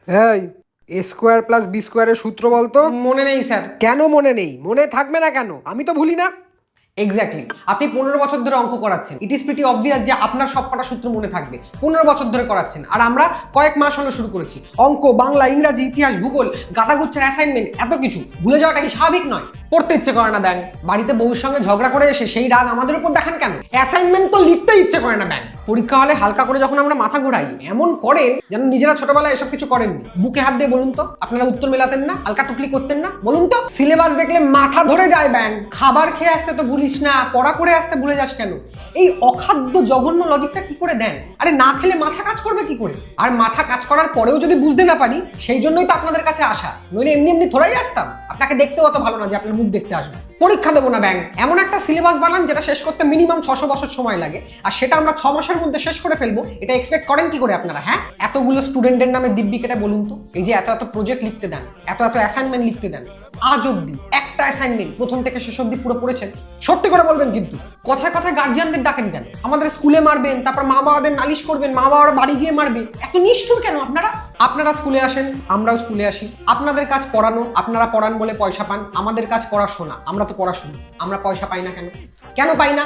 এই এ square plus B স্কোয়ারের সূত্র বলতো। মনে নেই স্যার। কেন মনে নেই? মনে থাকবে না কেন? আমি তো ভুলি না। এক্স্যাক্টলি, আপনি 15 বছর ধরে অঙ্ক করাচ্ছেন। ইট ইজ প্রিটি অবভিয়াস যে আপনার সবকটা সূত্র মনে থাকবে। 15 বছর ধরে করাচ্ছেন, আর আমরা কয়েক মাস হলো শুরু করেছি। অঙ্ক, বাংলা, ইংরাজি, ইতিহাস, ভূগোল, গাদাগুচ্ছের অ্যাসাইনমেন্ট, এত কিছু ভুলে যাওয়াটা কি স্বাভাবিক নয়? পড়তে ইচ্ছে করে না ব্যাং। বাড়িতে বউর সঙ্গে ঝগড়া করে এসে সেই রাগ আমাদের উপর দেখান কেন? অ্যাসাইনমেন্ট তো লিখতে ইচ্ছে করে না ব্যাং। পরীক্ষা হলে হালকা করে যখন আমরা মাথা ঘোরাই, এমন করেন যেন নিজেরা ছোটবেলায় এসব কিছু করেননি। বুকে হাত দিয়ে বলুন তো, আপনারা উত্তর মেলাতেন না? হালকা টুকলি করতেন না? বলুন তো। সিলেবাস দেখলে মাথা ধরে যায় ব্যাং। খাবার খেয়ে আসতে তো ভুলিস না, পড়া করে আসতে ভুলে যাস কেন? এই অখাদ্য জঘন্য লজিকটা কি করে দেন? আরে না খেলে মাথা কাজ করবে কি করে? আর মাথা কাজ করার পরেও যদি বুঝতে না পারি, সেই জন্যই তো আপনাদের কাছে আসা। নইলে এমনি এমনি থোড়াই আসতাম। আপনাকে দেখতেও অত ভালো না যে আপনার মুখ দেখতে আসবে। পরীক্ষা দেবো না ব্যাং। এমন একটা সিলেবাস বানান যেটা শেষ করতে মিনিমাম 600 বছর সময় লাগে, আর সেটা আমরা 6 মাসের মধ্যে শেষ করে ফেলবো। এটা এক্সপেক্ট করেন কি করে আপনারা? হ্যাঁ, এতগুলো স্টুডেন্টের নামে দিব্যি কেটে বলুন তো, এই যে এত এত প্রজেক্ট লিখতে দেন, এত এত অ্যাসাইনমেন্ট লিখতে দেন, আজ অব্দি একটা অ্যাসাইনমেন্ট প্রথম থেকে শেষ অব্দি পুরো পড়েছেন? সত্যি করে বলবেন কিন্তু। কথায় কথায় গার্জিয়ানদের ডাকেন কেন? আমাদের স্কুলে মারবেন, তারপর মা বাবাদের নালিশ করবেন, মা বাবারা বাড়ি গিয়ে মারবে। এত নিষ্ঠুর কেন আপনারা? আপনারা স্কুলে আসেন, আমরাও স্কুলে আসি। আপনাদের কাজ পড়ানো, আপনারা পড়ান বলে পয়সা পান। আমাদের কাজ পড়াশোনা, আমরা তো পড়াশোনা। আমরা পয়সা পাই না কেন? কেন পাই না?